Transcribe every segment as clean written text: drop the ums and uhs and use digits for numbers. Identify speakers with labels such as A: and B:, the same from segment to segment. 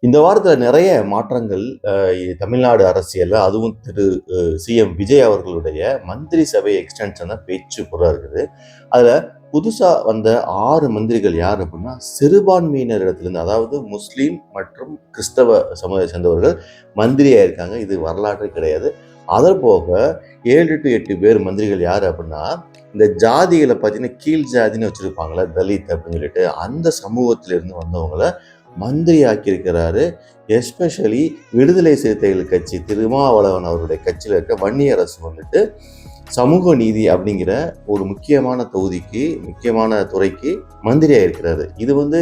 A: இந்த வாரத்தில் நிறைய மாற்றங்கள் தமிழ்நாடு அரசியல்ல, அதுவும் திரு சிஎம் விஜய் அவர்களுடைய மந்திரி சபை எக்ஸ்டென்ஷன் தான் பேச்சு பொருளாக இருக்குது. அதில் புதுசாக வந்த 6 மந்திரிகள் யார் அப்படின்னா, சிறுபான்மையினரிடத்திலிருந்து, அதாவது முஸ்லீம் மற்றும் கிறிஸ்தவ சமுதாயத்தை சேர்ந்தவர்கள் மந்திரியாக இருக்காங்க. இது வரலாற்றே கிடையாது. அதன் போக 7 to 8 பேர் மந்திரிகள் யார் அப்படின்னா, இந்த ஜாதிகளை பார்த்தீங்கன்னா கீழ் ஜாதின்னு வச்சுருப்பாங்களே, தலித் அப்படின்னு சொல்லிட்டு, அந்த சமூகத்திலிருந்து வந்தவங்களை மந்திரி ஆக்கியிருக்கிறாரு. எஸ்பெஷலி விடுதலை சிறுத்தைகள் கட்சி திருமாவளவன் அவருடைய கட்சியில் இருக்க வன்னியரசு வந்துட்டு சமூக நீதி அப்படிங்கிற ஒரு முக்கியமான தொகுதிக்கு, முக்கியமான துறைக்கு மந்திரியாக இருக்கிறாரு. இது வந்து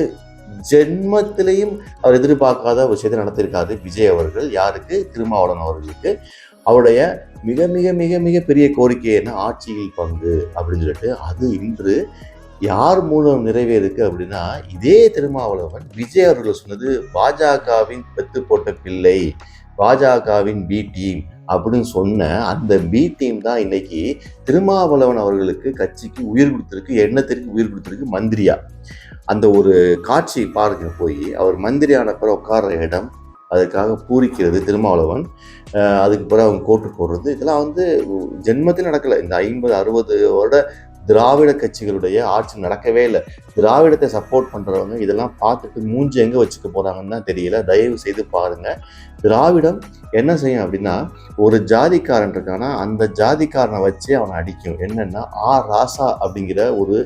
A: ஜென்மத்திலையும் அவர் எதிர்பார்க்காத விஷயத்தை நடத்தியிருக்காரு விஜய் அவர்கள். யாருக்கு? திருமாவளவன் அவர்களுக்கு. அவருடைய மிக மிக மிக மிக பெரிய கோரிக்கை என்ன? ஆட்சியில் பங்கு அப்படின்னு சொல்லிட்டு, அது இன்று யார் மூலம் நிறைவேறுக்கு அப்படின்னா, இதே திருமாவளவன் விஜய் அவர்கள் சொன்னது பாஜகவின் பெத்து போட்ட பிள்ளை, பாஜகவின் பி டீம் அப்படின்னு சொன்ன அந்த பி டீம் தான் இன்னைக்கு திருமாவளவன் அவர்களுக்கு கட்சிக்கு உயிர் கொடுத்திருக்கு, எண்ணத்திற்கு உயிர் கொடுத்திருக்கு மந்திரியா. அந்த ஒரு காட்சி பாருங்க, போய் அவர் மந்திரியான பிறகு உட்கார்ற இடம், அதுக்காக பூரிக்கிறது திருமாவளவன், அதுக்கு பிறகு அவங்க கோட்டு போடுறது, இதெல்லாம் வந்து ஜென்மத்தில் நடக்கலை. இந்த 50-60 வருட திராவிட கட்சிகளுடைய ஆட்சி நடக்கவே இல்லை. திராவிடத்தை சப்போர்ட் பண்ணுறவங்க இதெல்லாம் பார்த்துட்டு மூஞ்சி எங்கே வச்சுக்க போகிறாங்கன்னு தான் தெரியல. தயவு செய்து பாருங்கள். திராவிடம் என்ன செய்யும் அப்படின்னா, ஒரு ஜாதிக்காரன் இருக்கானா, அந்த ஜாதிக்காரனை வச்சு அவனை அடிக்கும். என்னென்னா, ராசா அப்படிங்கிற ஒரு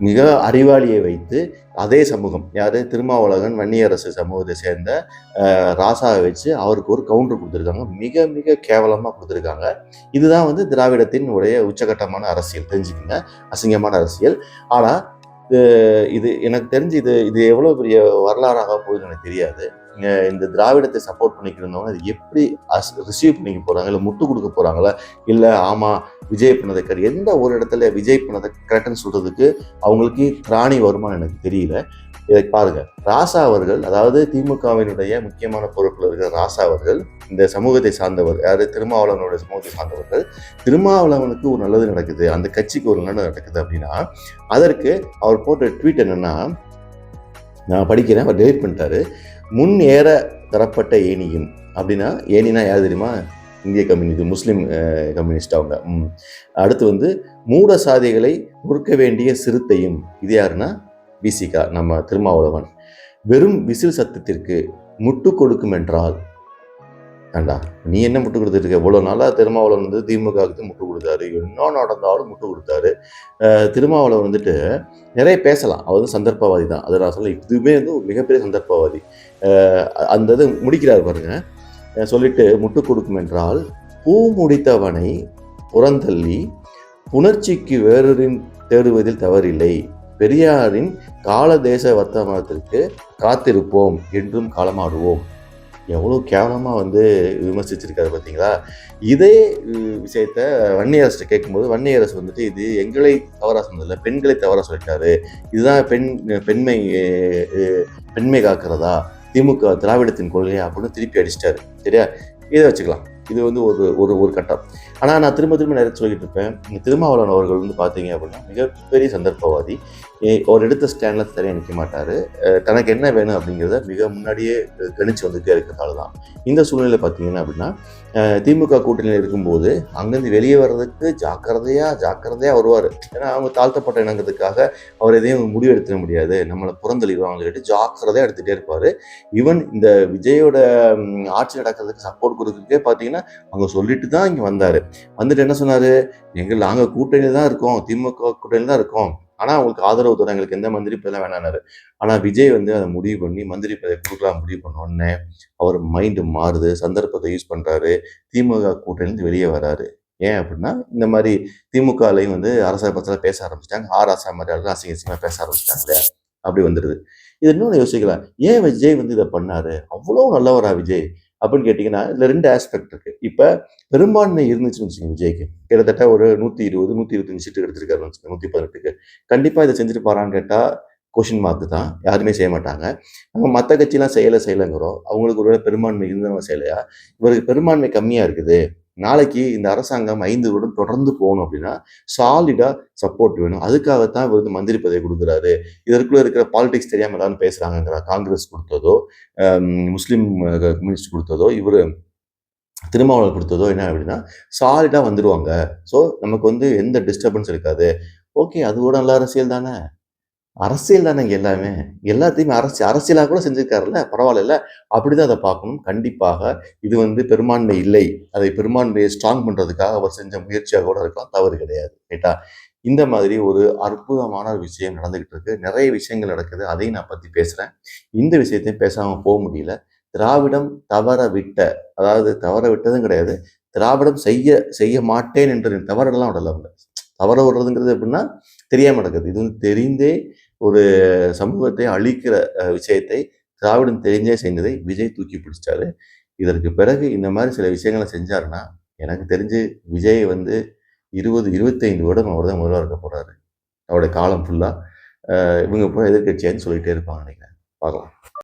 A: மிக அறிவாளியை வைத்து, அதே சமூகம், யார்? திருமாவளவன் வன்னியரசு சமூகத்தை சேர்ந்த ராசாவை வச்சு அவருக்கு ஒரு கவுண்டர் கொடுத்துருக்காங்க. மிக மிக கேவலமாக கொடுத்துருக்காங்க. இதுதான் வந்து திராவிடத்தின் உடைய உச்சகட்டமான அரசியல். தெரிஞ்சுக்கங்க, அசிங்கமான அரசியல். ஆனால் இது எனக்கு தெரிஞ்சு இது இது எவ்வளோ பெரிய வரலாறாக போகுதுன்னு எனக்கு தெரியாது. இந்த திராவிடத்தை சப்போர்ட் பண்ணிக்கிட்டு இருந்தவங்க அது எப்படி ரிசீவ் பண்ணிக்க போகிறாங்க, இல்லை முட்டு கொடுக்க போகிறாங்களா, இல்லை ஆமாம் விஜய் பண்ணதை கரெக்ட், எந்த ஒரு இடத்துல விஜய் பண்ணதை கரெக்டுன்னு சொல்கிறதுக்கு அவங்களுக்கு திராணி வருமானு எனக்கு தெரியல. இதை பாருங்கள், ராசா அவர்கள், அதாவது திமுகவினுடைய முக்கியமான பொறுப்பில் இருக்கிற ராசா அவர்கள் இந்த சமூகத்தை சார்ந்தவர், யார்? திருமாவளவனுடைய சமூகத்தை சார்ந்தவர்கள். திருமாவளவனுக்கு ஒரு நல்லது நடக்குது, அந்த கட்சிக்கு ஒரு நல்லது நடக்குது அப்படின்னா, அதற்கு அவர் போட்ட ட்வீட் என்னென்னா, நான் படிக்கிறேன், அவர் டெலிட் பண்ணிட்டாரு. முன் ஏற தரப்பட்ட ஏனியும் அப்படின்னா, ஏனினா யார் தெரியுமா? இந்திய கம்யூனிஸ்ட், முஸ்லீம் கம்யூனிஸ்ட் அவங்க. அடுத்து வந்து மூட சாதிகளை நொறுக்க வேண்டிய சிறுத்தையும், இது யாருன்னா பிசிகா, நம்ம திருமாவளவன். வெறும் விசில் சத்தத்திற்கு முட்டு கொடுக்கும் என்றால், ஏண்டா நீ என்ன முட்டு கொடுத்துருக்க? இவ்வளோ நாளாக திருமாவளவன் வந்து திமுகவுக்கு முட்டு கொடுத்தாரு, என்ன நடந்தாலும் முட்டு கொடுத்தாரு. திருமாவளவன் வந்துட்டு நிறைய பேசலாம், அவர் வந்து சந்தர்ப்பவாதி தான், அதை நான் சொல்ல. இதுவுமே வந்து மிகப்பெரிய சந்தர்ப்பவாதி. அந்த இது முடிக்கிறார் பாருங்க, சொல்லிட்டு முட்டு கொடுக்கும் என்றால், பூ முடித்தவனை புறந்தள்ளி புணர்ச்சிக்கு வேறொரின் தேடுவதில் தவறில்லை, பெரியாரின் கால தேச வர்த்தமானத்திற்கு காத்திருப்போம் என்றும் களமாடுவோம். எவ்வளோ கேவலமாக வந்து விமர்சிச்சிருக்காரு பார்த்தீங்களா? இதே விஷயத்த வன்னியரசு கேட்கும்போது, வன்னியரசு வந்துட்டு இது எங்களை தவறாக சொன்னதில்லை, பெண்களை தவறாக சொல்லிட்டாரு, இதுதான் பெண்மை காக்கிறதா திமுக திராவிடத்தின் கொள்கையா அப்படின்னு திருப்பி அடிச்சிட்டாரு. சரியா? இதை வச்சுக்கலாம். இது வந்து ஒரு கட்டம். ஆனால் நான் திரும்ப நிறைய சொல்லிட்டு இருப்பேன், திருமாவளவன் அவர்கள் வந்து பார்த்தீங்க அப்படின்னா மிகப்பெரிய சந்தர்ப்பவாதி. ஒரு எடுத்த ஸ்டாண்டில் சரியாக நிற்க மாட்டார். தனக்கு என்ன வேணும் அப்படிங்கிறத மிக முன்னாடியே கணிச்சு வந்துகிட்டே இருக்கிறதால தான் இந்த சூழ்நிலை பார்த்தீங்கன்னா அப்படின்னா, திமுக கூட்டணியில் இருக்கும்போது அங்கேருந்து வெளியே வர்றதுக்கு ஜாக்கிரதையாக வருவார். ஏன்னா அவங்க தாழ்த்தப்பட்ட இனங்கிறதுக்காக அவர் எதையும் முடிவு எடுத்துட முடியாது, நம்மளை புறந்தள்ளிடுவாங்கன்னு சொல்லிட்டு ஜாக்கிரதையாக எடுத்துகிட்டே இருப்பார். ஈவன் இந்த விஜயோட ஆட்சி நடக்கிறதுக்கு சப்போர்ட் கொடுக்குறதுக்கே பார்த்தீங்கன்னா அவங்க சொல்லிட்டு தான் இங்கே வந்தார். வந்துட்டு என்ன சொன்னார்? நாங்கள் கூட்டணியில் தான் இருக்கோம், திமுக கூட்டணியில் தான் இருக்கோம், ஆனால் அவங்களுக்கு ஆதரவு தரும், எங்களுக்கு எந்த மந்திரி பதவியெல்லாம் வேணானாரு. ஆனால் விஜய் வந்து அதை முடிவு பண்ணி மந்திரி பதவி கொடுக்கலாம் முடிவு பண்ண உடனே அவர் மைண்டு மாறுது, சந்தர்ப்பத்தை யூஸ் பண்ணுறாரு, திமுக கூட்டணியிலிருந்து வெளியே வராரு. ஏன் அப்படின்னா, இந்த மாதிரி திமுகலையும் வந்து அரசியல் பத்திரம் பேச ஆரம்பிச்சிட்டாங்க, ராசா மாதிரி ஆளுங்க அசிங்கமாக பேச ஆரம்பிச்சிட்டாங்க இல்லையா? அப்படி வந்துடுது. இது இன்னொன்று யோசிக்கலாம், ஏன் விஜய் வந்து இதை பண்ணாரு? அவ்வளோ நல்லவரா விஜய் அப்படின்னு கேட்டிங்கன்னா, இதில் 2 ஆஸ்பெக்ட் இருக்குது. இப்போ பெரும்பான்மை இருந்துச்சுன்னு வச்சுக்கோங்க, விஜய்க்கு கிட்டத்தட்ட ஒரு 120 125 சீட்டு எடுத்திருக்காரு வச்சுக்கோங்க, 118க்கு. கண்டிப்பாக இதை செஞ்சுட்டு போகிறான்னு கேட்டால் கொஷின் மார்க் தான், யாருமே செய்ய மாட்டாங்க. நம்ம மற்ற கட்சியெலாம் செய்யலைங்கிறோம், அவங்களுக்கு ஒரு பெரும்பான்மை இருந்தவங்க செய்யலையா? இவருக்கு பெரும்பான்மை கம்மியாக இருக்குது, நாளைக்கு இந்த அரசாங்கம் 5 வருடம் தொடர்ந்து போகணும் அப்படின்னா சாலிடா சப்போர்ட் வேணும். அதுக்காகத்தான் இவர் வந்து மந்திரி பதவி கொடுக்குறாரு. இதற்குள்ள இருக்கிற பாலிடிக்ஸ் தெரியாம எல்லாரும் பேசுறாங்கங்கிறா. காங்கிரஸ் கொடுத்ததோ, முஸ்லீம் கம்யூனிஸ்ட் கொடுத்ததோ, இவரு திருமாவளவன் கொடுத்ததோ என்ன அப்படின்னா சாலிடா வந்துடுவாங்க. ஸோ நமக்கு வந்து எந்த டிஸ்டர்பன்ஸ் இருக்காது. ஓகே, அது கூட நல்ல அரசியல் தானே. அரசியல் தானேங்க எல்லாமே. எல்லாத்தையுமே அரசியலா கூட செஞ்சிருக்காருல்ல, பரவாயில்லல்ல. அப்படிதான் அதை பார்க்கணும். கண்டிப்பாக இது வந்து பெரும்பான்மை இல்லை. அதை பெரும்பான்மையை ஸ்ட்ராங் பண்றதுக்காக அவர் செஞ்ச முயற்சியாக கூட இருக்கலாம். தவறு கிடையாது. ரைட்டா? இந்த மாதிரி ஒரு அற்புதமான விஷயம் நடந்துகிட்டு இருக்கு. நிறைய விஷயங்கள் நடக்குது. அதையும் நான் பத்தி பேசுறேன். இந்த விஷயத்தையும் பேசாம போக முடியல. திராவிடம் தவற விட்ட, அதாவது தவற விட்டதும் கிடையாது. திராவிடம் செய்ய செய்ய மாட்டேன் என்று தவறெல்லாம் விடல அவங்க. தவற விடுறதுங்கிறது எப்படின்னா தெரியாம நடக்குது. இது வந்து தெரிந்தே ஒரு சமூகத்தை அழிக்கிற விஷயத்தை திராவிடம் தெரிஞ்சே செய்ததை விஜய் தூக்கி பிடிச்சிட்டாரு. இதற்கு பிறகு இந்த மாதிரி சில விஷயங்களை செஞ்சாருன்னா, எனக்கு தெரிஞ்சு விஜய் வந்து 20, 25 வருடம் அவர் தான் முதல்வரா இருக்க போறாரு. அவருடைய காலம் ஃபுல்லா. இவங்க பூரா எதிர்க்கட்சியான்னு சொல்லிட்டே இருப்பாங்க நினைக்கிறேன். பார்க்கலாம்.